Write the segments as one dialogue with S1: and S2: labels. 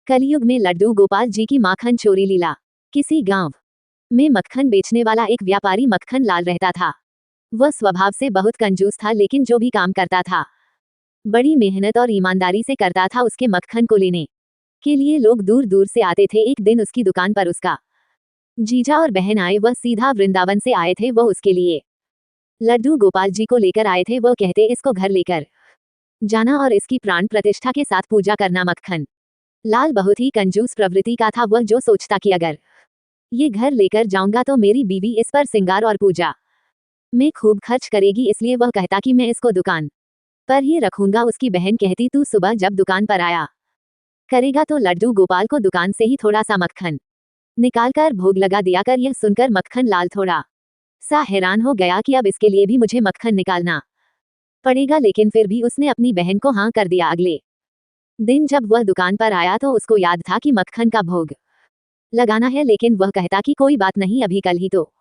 S1: कलयुग में लड्डू गोपाल जी की माखन चोरी लीला। किसी गांव में मक्खन बेचने वाला एक व्यापारी मक्खन लाल रहता था। वह स्वभाव से बहुत कंजूस था, लेकिन जो भी काम करता था बड़ी मेहनत और ईमानदारी से करता था। उसके मक्खन को लेने के लिए लोग दूर दूर से आते थे। एक दिन उसकी दुकान पर उसका जीजा और बहन आए। वह सीधा वृंदावन से आए थे। वह उसके लिए लड्डू गोपाल जी को लेकर आए थे। वह कहते, इसको घर लेकर जाना और इसकी प्राण प्रतिष्ठा के साथ पूजा करना। मक्खन लाल बहुत ही कंजूस प्रवृत्ति का था। वह जो सोचता कि अगर ये घर लेकर जाऊंगा तो मेरी बीवी इस पर सिंगार और पूजा में खूब खर्च करेगी, इसलिए वह कहता कि मैं इसको दुकान पर ही रखूंगा। उसकी बहन कहती, तू सुबह जब दुकान पर आया करेगा तो लड्डू गोपाल को दुकान से ही थोड़ा सा मक्खन निकाल कर भोग लगा दिया कर। यह सुनकर मक्खन लाल थोड़ा सा हैरान हो गया कि अब इसके लिए भी मुझे मक्खन निकालना पड़ेगा, लेकिन फिर भी उसने अपनी बहन को हाँ कर दिया। अगले दिन जब वह दुकान पर आया तो उसको याद था कि मक्खन का भोग लगाना है, लेकिन वह कहता कि कोई बात नहीं, अभी कल ही तो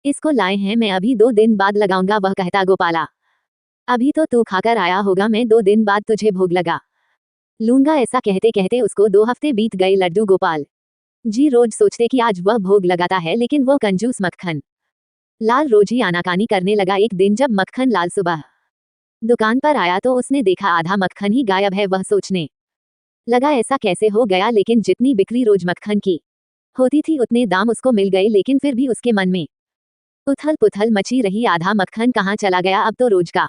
S1: इसको लाए हैं, मैं अभी 2 दिन बाद लगाऊंगा। वह कहता, गोपाला अभी तो तू खाकर आया होगा, मैं 2 दिन बाद तुझे भोग लगा लूंगा। ऐसा कहते कहते उसको 2 हफ्ते बीत गए। लड्डू गोपाल जी रोज सोचते कि आज वह भोग लगाता है, लेकिन वह कंजूस मक्खन लाल रोज ही आनाकानी करने लगा। एक दिन जब मक्खन लाल सुबह दुकान पर आया तो उसने देखा आधा मक्खन ही गायब है। वह सोचने लगा ऐसा कैसे हो गया, लेकिन जितनी बिक्री रोज मक्खन की होती थी उतने दाम उसको मिल गए। लेकिन फिर भी उसके मन में उथल पुथल मची रही, आधा मक्खन कहाँ चला गया। अब तो रोज का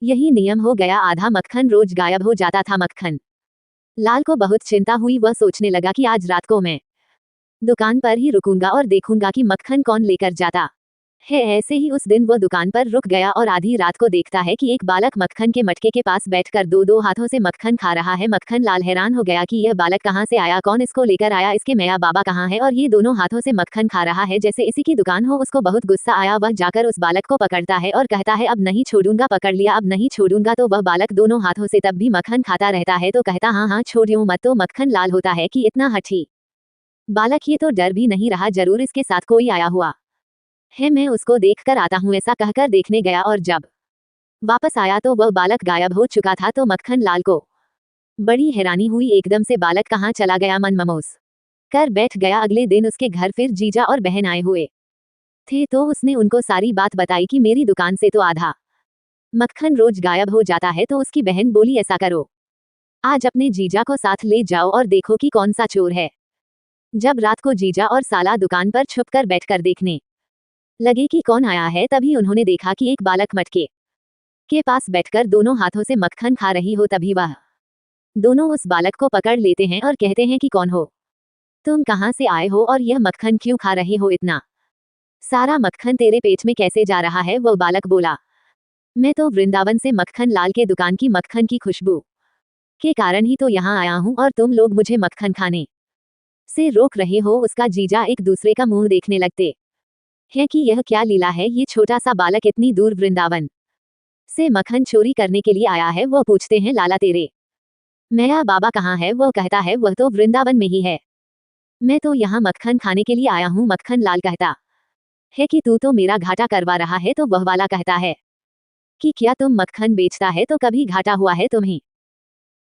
S1: यही नियम हो गया, आधा मक्खन रोज गायब हो जाता था। मक्खन लाल को बहुत चिंता हुई। वह सोचने लगा कि आज रात को मैं दुकान पर ही रुकूंगा और देखूंगा कि मक्खन कौन लेकर जाता है। ऐसे ही उस दिन वह दुकान पर रुक गया और आधी रात को देखता है कि एक बालक मक्खन के मटके के पास बैठकर 2-2 हाथों से मक्खन खा रहा है। मक्खन लाल हैरान हो गया कि यह बालक कहाँ से आया, कौन इसको लेकर आया, इसके मैया बाबा कहाँ है और ये दोनों हाथों से मक्खन खा रहा है जैसे इसी की दुकान हो। उसको बहुत गुस्सा आया। वह जाकर उस बालक को पकड़ता है और कहता है, अब नहीं छोड़ूंगा। पकड़ लिया, अब नहीं छोड़ूंगा। तो वह बालक दोनों हाथों से तब भी मक्खन खाता रहता है। तो कहता, हाँ हाँ छोड़ूं मत। तो मक्खन लाल होता है कि इतना हठी बालक, ये तो डर भी नहीं रहा, जरूर इसके साथ कोई आया हुआ है, मैं उसको देख कर आता हूँ। ऐसा कहकर देखने गया और जब वापस आया तो वह बालक गायब हो चुका था। तो मक्खन लाल को बड़ी हैरानी हुई, एकदम से बालक कहाँ चला गया। मन ममोस कर बैठ गया। अगले दिन उसके घर फिर जीजा और बहन आए हुए थे, तो उसने उनको सारी बात बताई कि मेरी दुकान से तो आधा मक्खन रोज गायब हो जाता है। तो उसकी बहन बोली, ऐसा करो, आज अपने जीजा को साथ ले जाओ और देखो कि कौन सा चोर है। जब रात को जीजा और साला दुकान पर छुपकर बैठकर देखने लगे कि कौन आया है, तभी उन्होंने देखा कि एक बालक मटके के पास बैठकर दोनों हाथों से मक्खन खा रही हो। तभी वह दोनों उस बालक को पकड़ लेते हैं और कहते हैं कि कौन हो तुम, कहाँ से आए हो और यह मक्खन क्यों खा रहे हो, इतना सारा मक्खन तेरे पेट में कैसे जा रहा है। वह बालक बोला, मैं तो वृंदावन से मक्खन लाल के दुकान की मक्खन की खुशबू के कारण ही तो यहाँ आया हूँ, और तुम लोग मुझे मक्खन खाने से रोक रहे हो। उसका जीजा एक दूसरे का मुंह देखने लगते है कि यह क्या लीला है, ये छोटा सा बालक इतनी दूर वृंदावन से मक्खन चोरी करने के लिए आया है। वह पूछते हैं, लाला तेरे मैया बाबा कहाँ है। वह कहता है, वह तो वृंदावन में ही है, मैं तो यहाँ मक्खन खाने के लिए आया हूँ। मक्खन लाल कहता है कि तू तो मेरा घाटा करवा रहा है। तो वह वाला कहता है कि क्या तुम मक्खन बेचता है तो कभी घाटा हुआ है तुम्हें,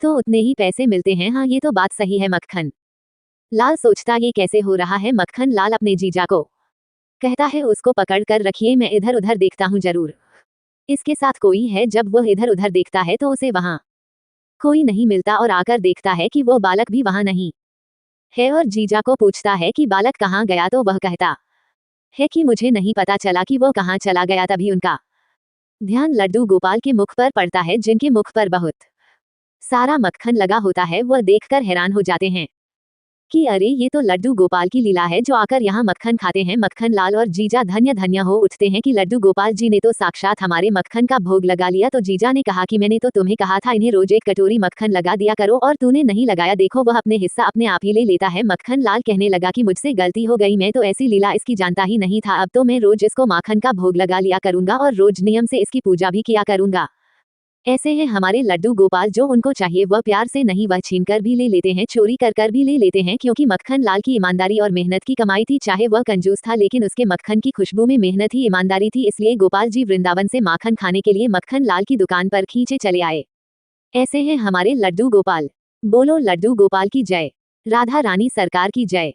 S1: तो उतने ही पैसे मिलते हैं। हाँ ये तो बात सही है। मक्खन लाल सोचता, ये कैसे हो रहा है। मक्खन लाल अपने जीजा को कहता है, उसको पकड़ कर रखिए, मैं इधर उधर देखता हूँ, जरूर इसके साथ कोई है। जब वह इधर उधर देखता है तो उसे वहां कोई नहीं मिलता और आकर देखता है कि वो बालक भी वहां नहीं है और जीजा को पूछता है कि बालक कहाँ गया। तो वह कहता है कि मुझे नहीं पता चला कि वो कहाँ चला गया। तभी उनका ध्यान लड्डू गोपाल के मुख पर पड़ता है, जिनके मुख पर बहुत सारा मक्खन लगा होता है। वह देखकर हैरान हो जाते हैं कि अरे ये तो लड्डू गोपाल की लीला है, जो आकर यहाँ मक्खन खाते हैं। मक्खन लाल और जीजा धन्य धन्य हो उठते हैं कि लड्डू गोपाल जी ने तो साक्षात हमारे मक्खन का भोग लगा लिया। तो जीजा ने कहा कि मैंने तो तुम्हें कहा था इन्हें रोज 1 कटोरी मक्खन लगा दिया करो, और तूने नहीं लगाया, देखो वह अपने हिस्सा अपने आप ही ले लेता है। मक्खन लाल कहने लगा कि मुझसे गलती हो गई, मैं तो ऐसी लीला इसकी जानता ही नहीं था। अब तो मैं रोज इसको माखन का भोग लगा लिया करूंगा और रोज नियम से इसकी पूजा भी किया करूंगा। ऐसे हैं हमारे लड्डू गोपाल, जो उनको चाहिए वह प्यार से नहीं, वह छीन कर भी ले लेते हैं, चोरी कर कर भी ले लेते हैं। क्योंकि मक्खन लाल की ईमानदारी और मेहनत की कमाई थी। चाहे वह कंजूस था, लेकिन उसके मक्खन की खुशबू में मेहनत ही ईमानदारी थी। इसलिए गोपाल जी वृंदावन से माखन खाने के लिए मक्खन लाल की दुकान पर खींचे चले आए। ऐसे हैं हमारे लड्डू गोपाल। बोलो लड्डू गोपाल की जय। राधा रानी सरकार की जय।